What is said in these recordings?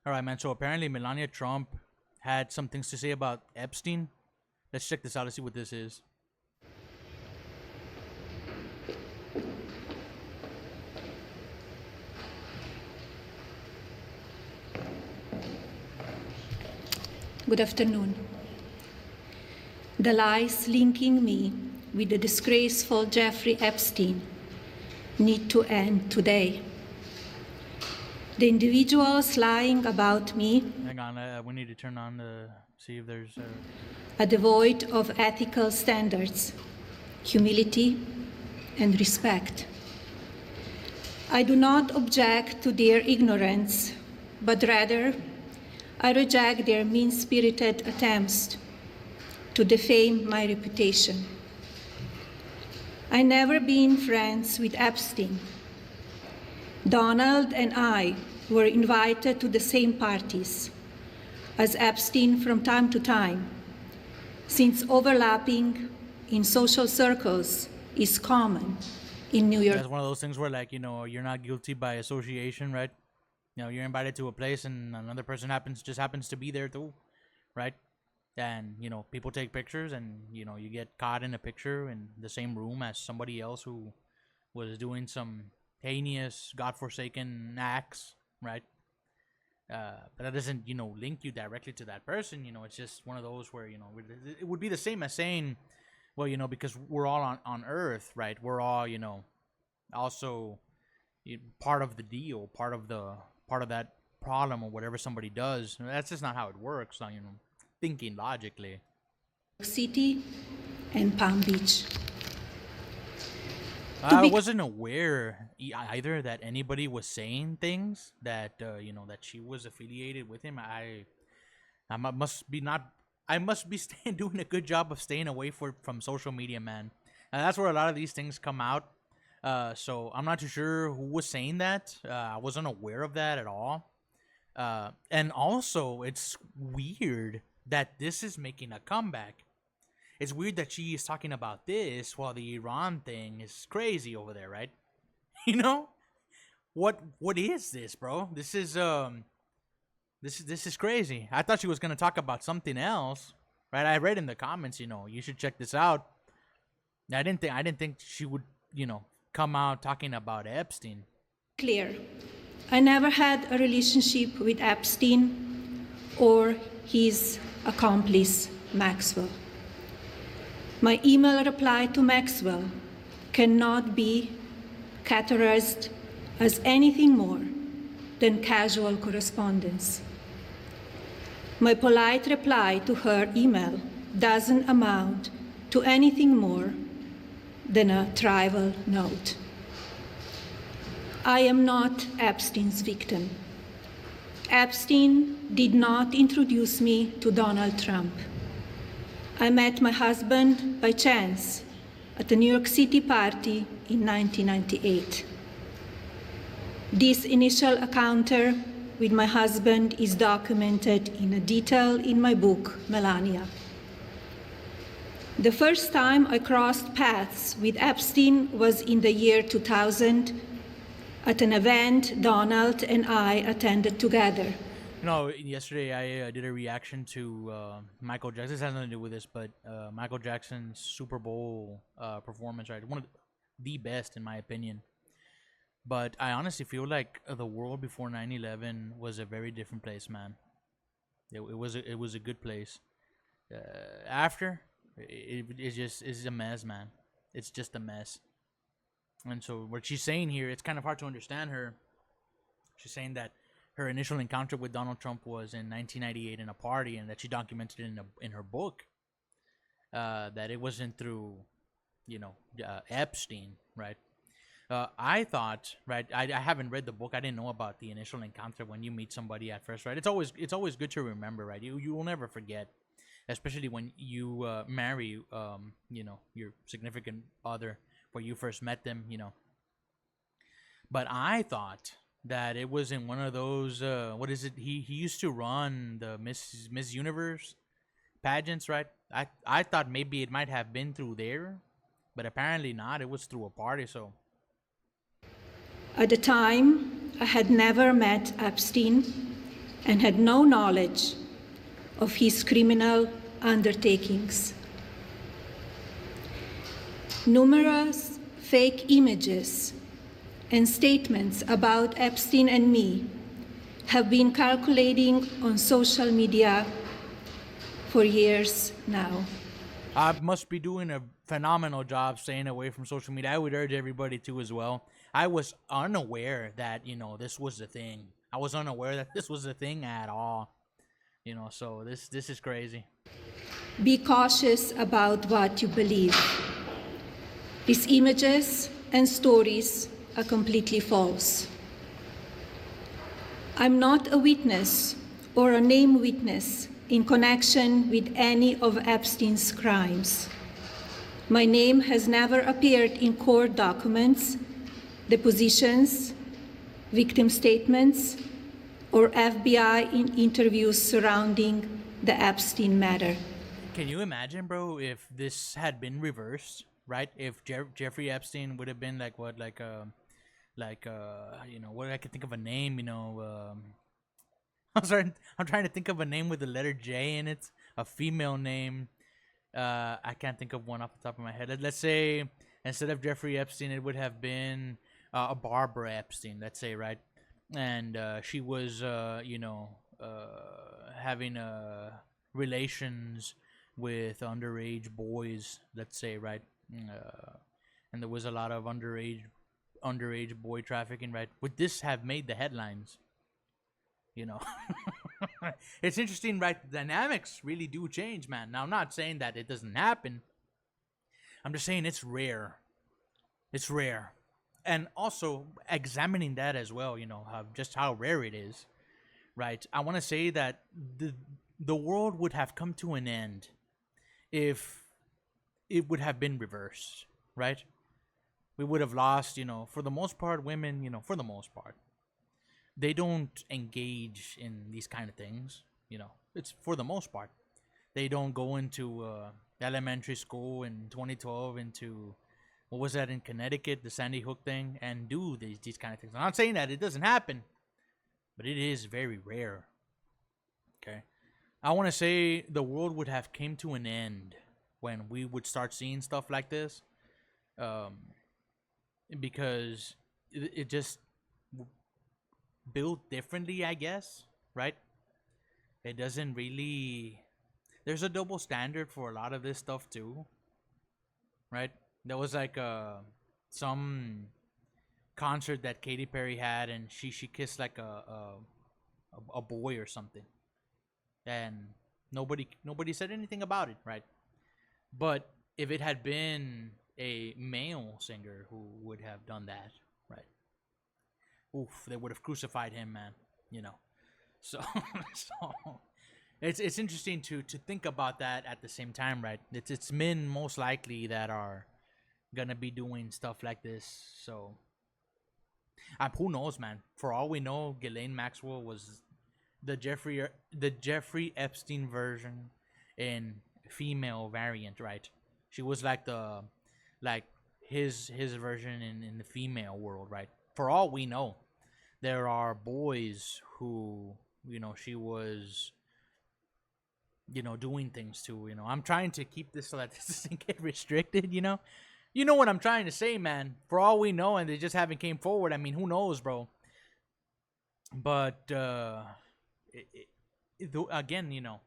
All right, man. So apparently Melania Trump had some things to say about Epstein. Let's check this out. Let's see what this is. Good afternoon. The lies linking me with the disgraceful Jeffrey Epstein need to end today. The individuals lying about me Hang on. We need to turn on the see if there's. are devoid of ethical standards, humility, and respect. I do not object to their ignorance, but rather I reject their mean-spirited attempts to defame my reputation. I never been friends with Epstein. Donald and I were invited to the same parties as Epstein from time to time, since overlapping in social circles is common in New York. That's one of those things where, like, you're not guilty by association, right? You're invited to a place and another person just happens to be there too, right? And people take pictures, and you get caught in a picture in the same room as somebody else who was doing some heinous, godforsaken acts, right? But that doesn't link you directly to that person. It's just one of those where it would be the same as saying, well, because we're all on Earth, right? We're all also part of the deal, part of that problem or whatever somebody does. That's just not how it works. Thinking logically. City and Palm Beach. I wasn't aware either that anybody was saying things that that she was affiliated with him. I must be doing a good job of staying away from social media, man. And that's where a lot of these things come out. So I'm not too sure who was saying that. I wasn't aware of that at all. And also, it's weird that this is making a comeback. It's weird that she is talking about this while the Iran thing is crazy over there, right? What is this, bro? This is crazy. I thought she was gonna talk about something else, right? I read in the comments, you should check this out. I didn't think she would, come out talking about Epstein. Clear. I never had a relationship with Epstein or his accomplice, Maxwell. My email reply to Maxwell cannot be categorized as anything more than casual correspondence. My polite reply to her email doesn't amount to anything more than a trivial note. I am not Epstein's victim. Epstein did not introduce me to Donald Trump. I met my husband by chance at a New York City party in 1998. This initial encounter with my husband is documented in detail in my book, Melania. The first time I crossed paths with Epstein was in the year 2000 at an event Donald and I attended together. Yesterday I did a reaction to Michael Jackson. This has nothing to do with this, but Michael Jackson's Super Bowl performance, right? One of the best, in my opinion. But I honestly feel like the world before 9/11 was a very different place, man. It was a good place. After, it's a mess, man. It's just a mess. And so what she's saying here, it's kind of hard to understand her. She's saying that her initial encounter with Donald Trump was in 1998 in a party, and that she documented it in her book. That it wasn't through, Epstein, right? I thought, right? I haven't read the book. I didn't know about the initial encounter when you meet somebody at first, right? It's always good to remember, right? You will never forget, especially when you marry, your significant other, where you first met them, But I thought that it was in one of those what is it? He used to run the Miss Universe pageants, right? I thought maybe it might have been through there, but apparently not. It was through a party. So at the time, I had never met Epstein, and had no knowledge of his criminal undertakings. Numerous fake images and statements about Epstein and me have been circulating on social media for years now. I must be doing a phenomenal job staying away from social media. I would urge everybody to as well. I was unaware that, this was a thing. I was unaware that this was a thing at all. So this is crazy. Be cautious about what you believe. These images and stories are completely false. I'm not a witness or a named witness in connection with any of Epstein's crimes. My name has never appeared in court documents, depositions, victim statements, or FBI in interviews surrounding the Epstein matter. Can you imagine, bro, if this had been reversed, right? If Jeffrey Epstein would have been what I could think of a name, I'm sorry, I'm trying to think of a name with the letter J in it, a female name. I can't think of one off the top of my head. Let's say instead of Jeffrey Epstein, it would have been a Barbara Epstein, let's say, right? And she was, having relations with underage boys, let's say, right? And there was a lot of underage boy trafficking, right? Would this have made the headlines? It's interesting, right? The dynamics really do change, man. Now, I'm not saying that it doesn't happen. I'm just saying it's rare. It's rare. And also examining that as well, how rare it is, right? I want to say that the world would have come to an end if it would have been reversed, right? We would have lost, for the most part, women, for the most part, they don't engage in these kind of things, it's for the most part. They don't go into elementary school in 2012 into, what was that in Connecticut, the Sandy Hook thing, and do these kind of things. I'm not saying that it doesn't happen, but it is very rare. Okay, I want to say the world would have came to an end when we would start seeing stuff like this, because it just built differently, I guess, right? It doesn't really. There's a double standard for a lot of this stuff too, right? There was some concert that Katy Perry had, and she kissed a boy or something, and nobody said anything about it, right? But if it had been a male singer who would have done that, right? Oof, they would have crucified him, man. So it's interesting to think about that at the same time, right? It's men most likely that are gonna be doing stuff like this. So who knows, man? For all we know, Ghislaine Maxwell was the Jeffrey Epstein version in female variant, right? She was his version in the female world, right? For all we know, there are boys who she was doing things to. I'm trying to keep this so that this doesn't get restricted. You know what I'm trying to say, man. For all we know, and they just haven't came forward. I mean, who knows, bro? But again,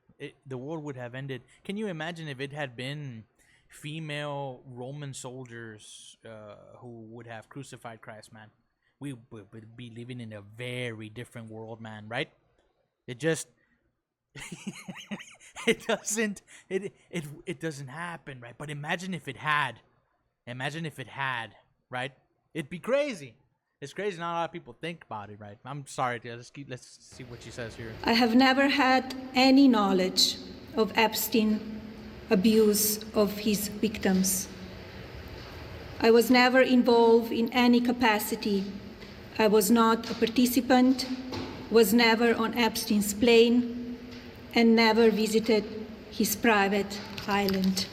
the war would have ended. Can you imagine if it had been female Roman soldiers who would have crucified Christ, man? We would be living in a very different world, man, right? It just it doesn't happen, right? But imagine if it had, right? It'd be crazy. It's crazy. Not a lot of people think about it, right? I'm sorry. Let's see what she says here. I have never had any knowledge of Epstein abuse of his victims. I was never involved in any capacity. I was not a participant, was never on Epstein's plane, and never visited his private island.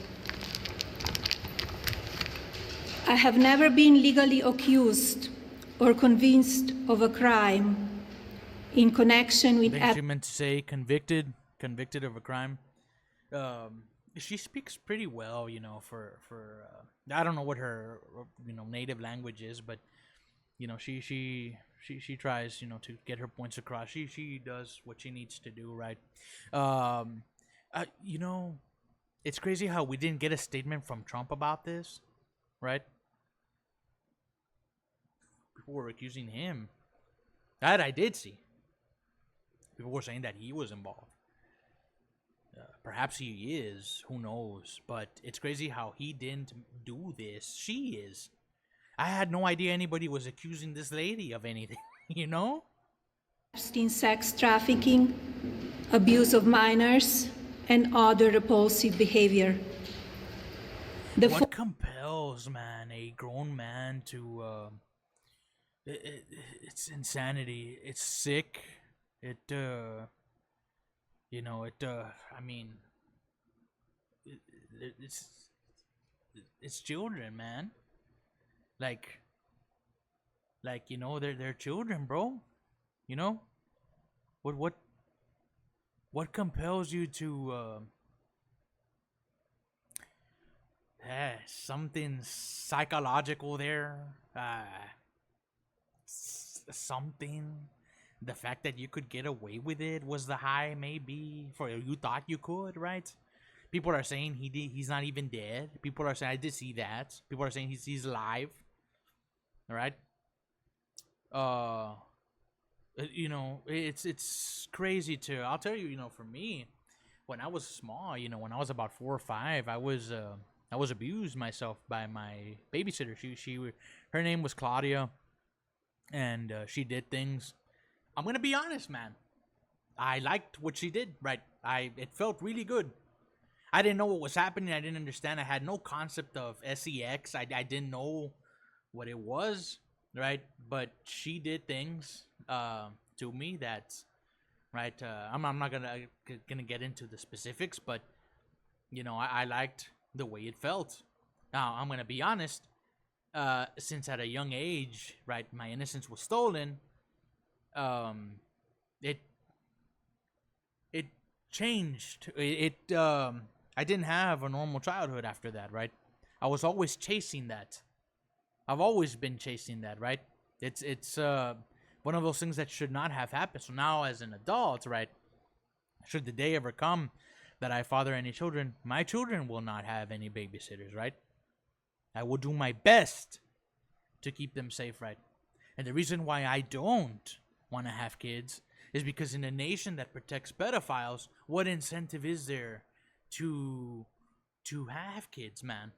I have never been legally accused or convinced of a crime in connection I with think she meant to say convicted of a crime. Um, she speaks pretty well, I don't know what her native language is, but she tries to get her points across. She does what she needs to do, right? Um, you know, it's crazy how we didn't get a statement from Trump about this, right? People were accusing him. That I did see. People were saying that he was involved. Perhaps he is. Who knows? But it's crazy how he didn't do this. She is. I had no idea anybody was accusing this lady of anything. You know? in sex trafficking, abuse of minors, and other repulsive behavior. What compels, man, a grown man to? It's insanity. It's sick. It. It. I mean, it, it's it's children, man. Like, they're children, bro. You know what? What compels you to? Something psychological there. Something. The fact that you could get away with it was the high, maybe for you thought you could, right? People are saying he's not even dead. People are saying I did see that. People are saying he's alive. All right. Uh, it's crazy too. I'll tell you, for me, when I was small, when I was about 4 or 5, I was abused myself by my babysitter. Her name was Claudia, and she did things. I'm gonna be honest, man. I liked what she did. Right, it felt really good. I didn't know what was happening. I didn't understand. I had no concept of sex. I didn't know what it was. Right, but she did things to me that right. I'm not gonna get into the specifics, but I liked the way it felt. Now I'm gonna be honest. Since at a young age, right, my innocence was stolen. Um, it it changed. I didn't have a normal childhood after that, right? I was always chasing that. I've always been chasing that, right? It's one of those things that should not have happened. So now, as an adult, right, should the day ever come that I father any children, my children will not have any babysitters, right? I will do my best to keep them safe, right? And the reason why I don't want to have kids is because in a nation that protects pedophiles, what incentive is there to have kids, man?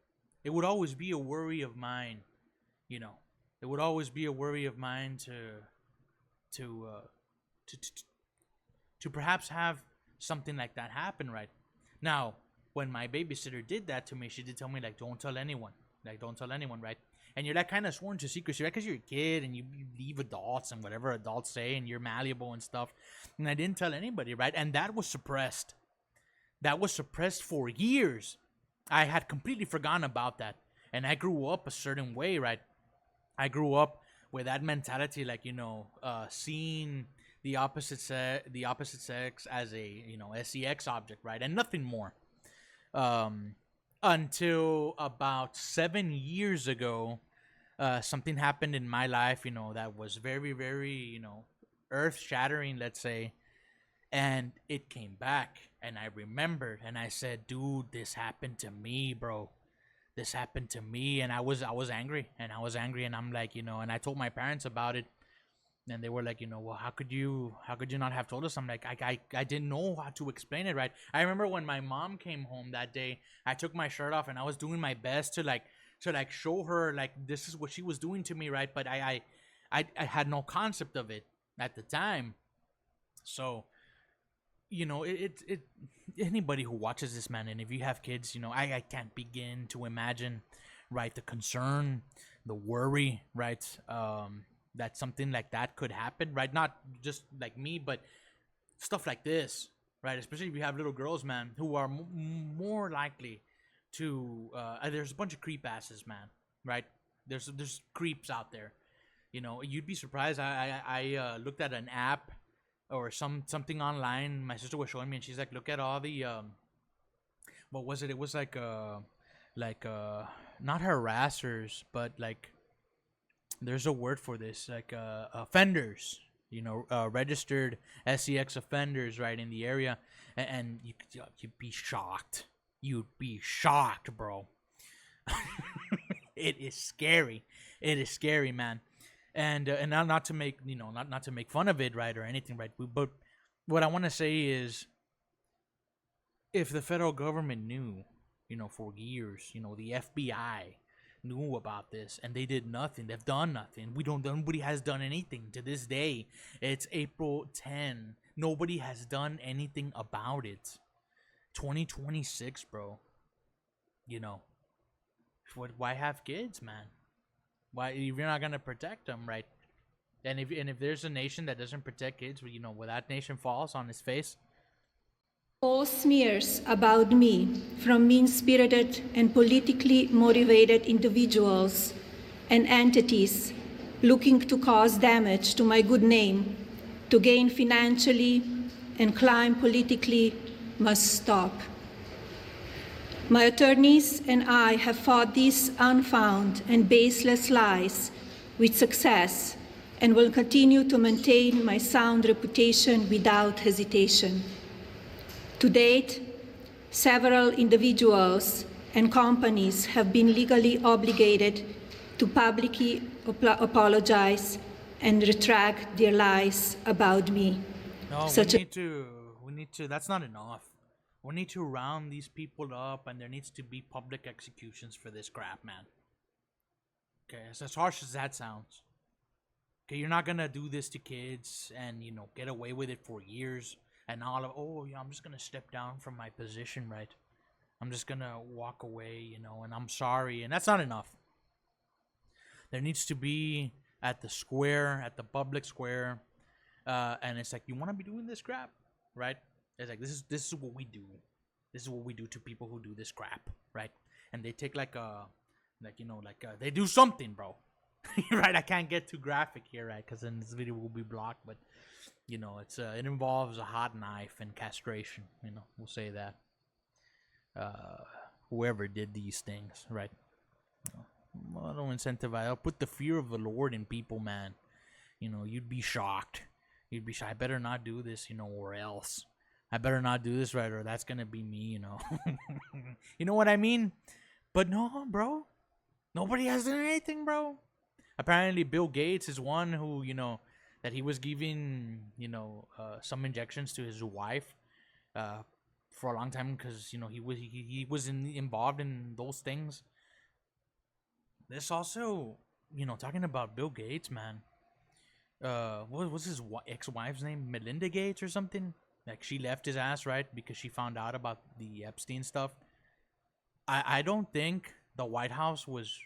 It would always be a worry of mine, you know. It would always be a worry of mine to uh, to perhaps have something like that happen, right? Now, when my babysitter did that to me, she did tell me, like, don't tell anyone. Like, don't tell anyone, right? And you're like kind of sworn to secrecy, right? Because you're a kid and you leave adults and whatever adults say and you're malleable and stuff. And I didn't tell anybody, right? And that was suppressed. That was suppressed for years. I had completely forgotten about that. And I grew up a certain way, right? I grew up with that mentality, like, seeing the opposite sex as a sex object, right, and nothing more. Um, until about 7 years ago, something happened in my life, that was very, very, earth shattering, let's say, and it came back, and I remembered, and I said, "Dude, this happened to me, bro. This happened to me," and I was angry, and I'm like, and I told my parents about it, and they were like, well, how could you not have told us? I'm like, I didn't know how to explain it, right? I remember when my mom came home that day, I took my shirt off, and I was doing my best to show her, like, this is what she was doing to me, right? But I had no concept of it at the time, so it anybody who watches this, man, and if you have kids, I can't begin to imagine, right, the concern, the worry, right, that something like that could happen, right? Not just like me, but stuff like this, right? Especially if you have little girls, man, who are more likely to there's a bunch of creep asses, man, right? There's creeps out there. You'd be surprised. I looked at an app or something online. My sister was showing me, and she's like, look at all the what was it? It was like not harassers, but like there's a word for this, like offenders. Registered sex offenders, right, in the area, and you'd be shocked. You'd be shocked, bro. It is scary. It is scary, man. And not to make not to make fun of it, right, or anything, right. But what I want to say is, if the federal government knew, for years, the FBI knew about this and they did nothing. They've done nothing. Nobody has done anything to this day. It's April 10. Nobody has done anything about it. 2026, bro. Why have kids, man? Why, if you're not gonna protect them, right? And if there's a nation that doesn't protect kids, where that nation falls on its face. All smears about me from mean-spirited and politically motivated individuals and entities looking to cause damage to my good name, to gain financially and climb politically, must stop. My attorneys and I have fought these unfounded and baseless lies with success and will continue to maintain my sound reputation without hesitation. To date, several individuals and companies have been legally obligated to publicly apologize and retract their lies about me. No, we need to, that's not enough. We need to round these people up, and there needs to be public executions for this crap, man. Okay, as harsh as that sounds. Okay, you're not gonna do this to kids and, get away with it for years. And I'm just gonna step down from my position, right? I'm just gonna walk away, and I'm sorry. And that's not enough. There needs to be at the public square, and it's like, you want to be doing this crap, right? It's like, this is what we do. This is what we do to people who do this crap, right? And they take they do something, bro. Right? I can't get too graphic here, right? Because then this video will be blocked, but. It involves a hot knife and castration. We'll say that. Whoever did these things, right? I don't incentivize. I'll put the fear of the Lord in people, man. You'd be shocked. I better not do this, or else. I better not do this, right, or that's gonna be me, You know what I mean? But no, bro. Nobody has done anything, bro. Apparently, Bill Gates is one who, that he was giving, some injections to his wife for a long time because, he was involved in those things. This also, talking about Bill Gates, man. What was his ex-wife's name? Melinda Gates or something? Like, she left his ass, right? Because she found out about the Epstein stuff. I don't think the White House was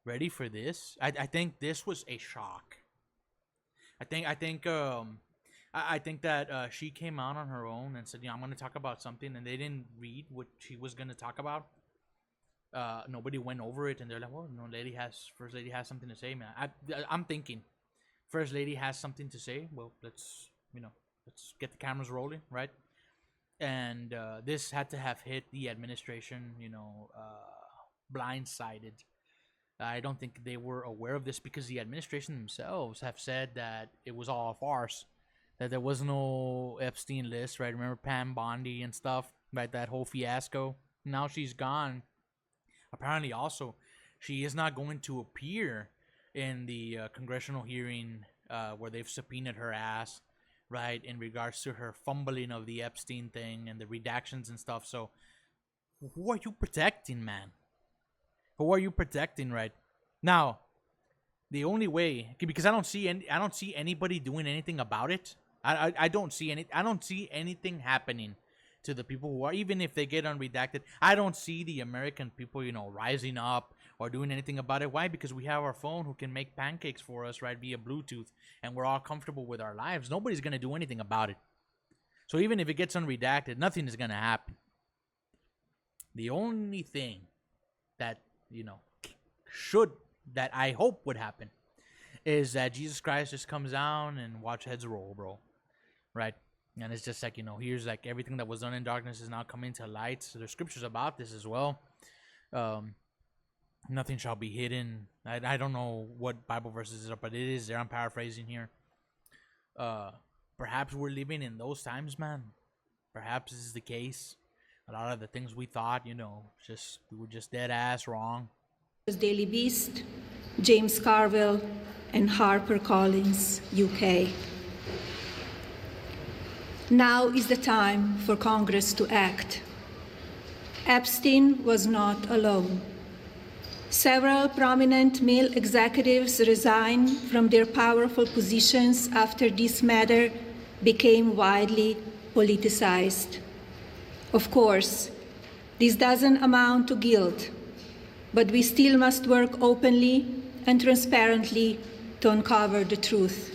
ready for this. I think this was a shock. I think that she came out on her own and said, I'm going to talk about something, and they didn't read what she was going to talk about. Nobody went over it, and they're like, well, First Lady has something to say, man. I'm thinking, First Lady has something to say. Well, let's get the cameras rolling, right? And this had to have hit the administration, blindsided. I don't think they were aware of this because the administration themselves have said that it was all a farce, that there was no Epstein list, right? Remember Pam Bondi and stuff, right? That whole fiasco. Now she's gone. Apparently, also, she is not going to appear in the congressional hearing where they've subpoenaed her ass, right? In regards to her fumbling of the Epstein thing and the redactions and stuff. So, who are you protecting, man? Who are you protecting, right? Now, the only way, because I don't see anybody doing anything about it. I don't see anything happening to the people who are, even if they get unredacted. I don't see the American people, rising up or doing anything about it. Why? Because we have our phone who can make pancakes for us, right, via Bluetooth, and we're all comfortable with our lives. Nobody's gonna do anything about it. So even if it gets unredacted, nothing is gonna happen. The only thing that that I hope would happen is that Jesus Christ just comes down and watch heads roll, bro. Right? And it's just like, here's like everything that was done in darkness is now coming to light. So there's scriptures about this as well. Um, Nothing shall be hidden. I don't know what Bible verses are, but it is there. I'm paraphrasing here. Uh, Perhaps we're living in those times, man. Perhaps this is the case. A lot of the things we thought, we were just dead ass wrong. Daily Beast, James Carville, and HarperCollins, UK. Now is the time for Congress to act. Epstein was not alone. Several prominent male executives resigned from their powerful positions after this matter became widely politicized. Of course, this doesn't amount to guilt, but we still must work openly and transparently to uncover the truth.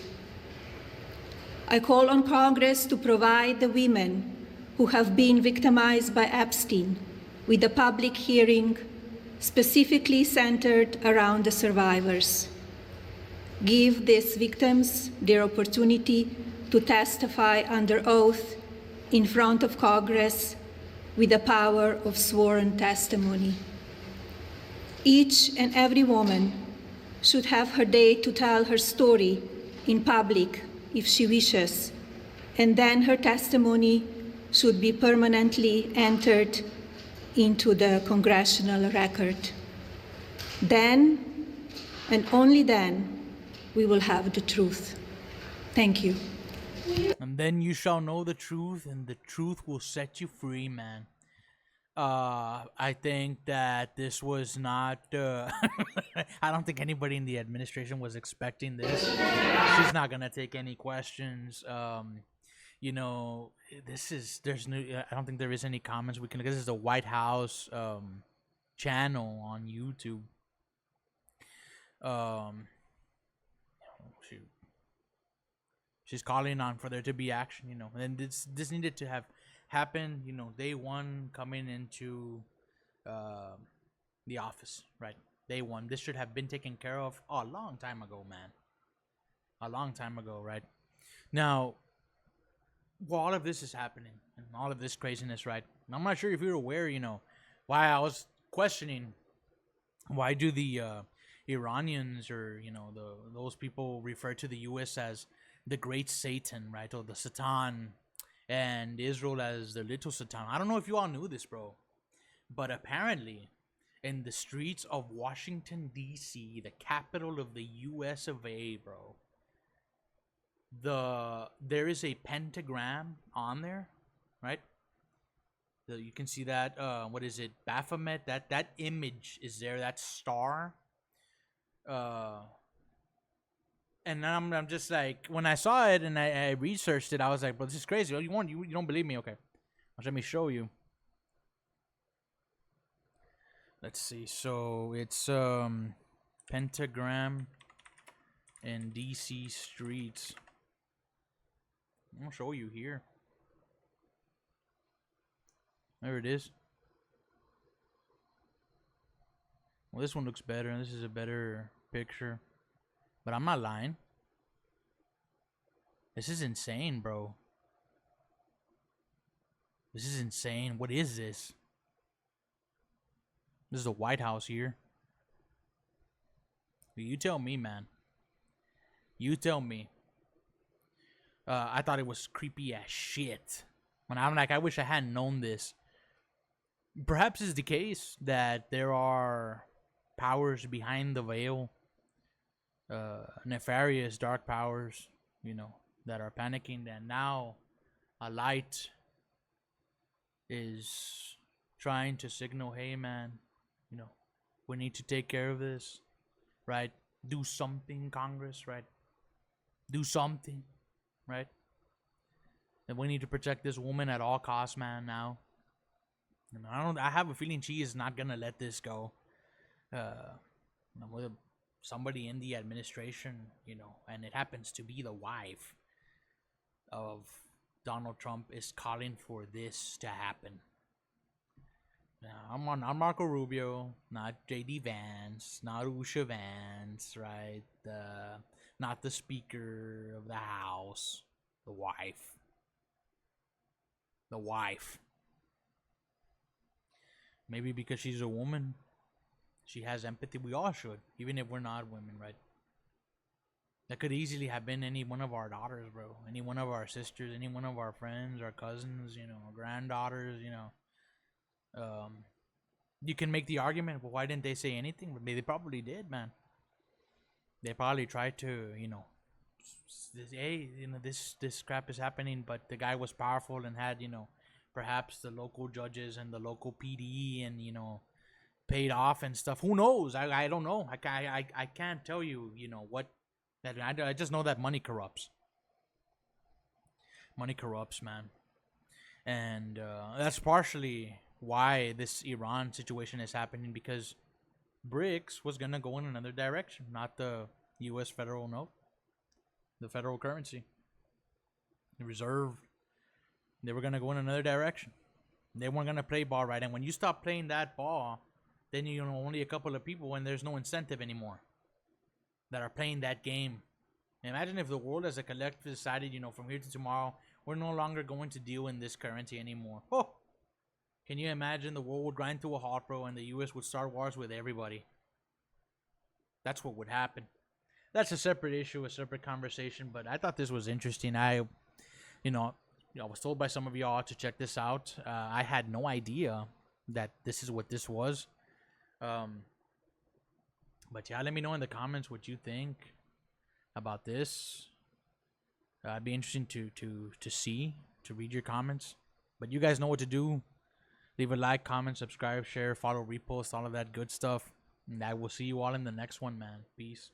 I call on Congress to provide the women who have been victimized by Epstein with a public hearing specifically centered around the survivors. Give these victims their opportunity to testify under oath in front of Congress with the power of sworn testimony. Each and every woman should have her day to tell her story in public if she wishes, and then her testimony should be permanently entered into the congressional record. Then, and only then, we will have the truth. Thank you. And then you shall know the truth, and the truth will set you free, man. I think that this was not. I don't think anybody in the administration was expecting this. She's not gonna take any questions. This is there's no. I don't think there is any comments we can. This is the White House channel on YouTube. Shoot. She's calling on for there to be action. And this needed to have happened, day one coming into the office, right? Day one. This should have been taken care of a long time ago, man. A long time ago, right? Now, while all of this is happening and all of this craziness, right? I'm not sure if you're aware, why I was questioning why do the Iranians or those people refer to the U.S. as the Great Satan, right, or the Satan, and Israel as the Little Satan. I don't know if you all knew this, bro, but apparently, in the streets of Washington D.C., the capital of the U.S. of A., bro, there is a pentagram on there, right? You can see that. What is it? Baphomet. That image is there. That star. And I'm just like, when I saw it and I researched it, I was like, "But this is crazy. Oh, you don't believe me? Okay, let me show you." Let's see. So it's pentagram in DC streets. I'm gonna show you here. There it is. Well, this one looks better, and this is a better picture. But I'm not lying. This is insane, bro. This is insane. What is this? This is the White House here. You tell me, man. You tell me. I thought it was creepy as shit. When I'm like, I wish I hadn't known this. Perhaps it's the case that there are powers behind the veil. Nefarious dark powers, that are panicking, and now a light is trying to signal, hey man, we need to take care of this, right? Do something, Congress, right? Do something, right? And we need to protect this woman at all costs, man. Now, I have a feeling she is not gonna let this go. With somebody in the administration, and it happens to be the wife of Donald Trump, is calling for this to happen. Now, I'm Marco Rubio, not JD Vance, not Usha Vance, right? not the Speaker of the House, the wife. The wife. Maybe because she's a woman, she has empathy. We all should, even if we're not women, right? That could easily have been any one of our daughters, bro. Any one of our sisters, any one of our friends, our cousins, granddaughters, You can make the argument, well, why didn't they say anything? They probably did, man. They probably tried to, hey, this crap is happening, but the guy was powerful and had, perhaps the local judges and the local PD and, paid off and stuff. Who knows? I don't know. I can't tell you, what. I just know that money corrupts. Money corrupts, man. And that's partially why this Iran situation is happening, because BRICS was going to go in another direction, not the U.S. federal note, the federal currency, the reserve. They were going to go in another direction. They weren't going to play ball right. And when you stop playing that ball, then only a couple of people, and there's no incentive anymore that are playing that game. Imagine if the world as a collective decided, from here to tomorrow, we're no longer going to deal in this currency anymore. Oh, can you imagine the world would grind to a halt, bro, and the U.S. would start wars with everybody? That's what would happen. That's a separate issue, a separate conversation, but I thought this was interesting. I was told by some of y'all to check this out. I had no idea that this is what this was. But yeah, let me know in the comments what you think about this. It'd be interesting to read your comments. But you guys know what to do. Leave a like, comment, subscribe, share, follow, repost, all of that good stuff. And I will see you all in the next one, man. Peace.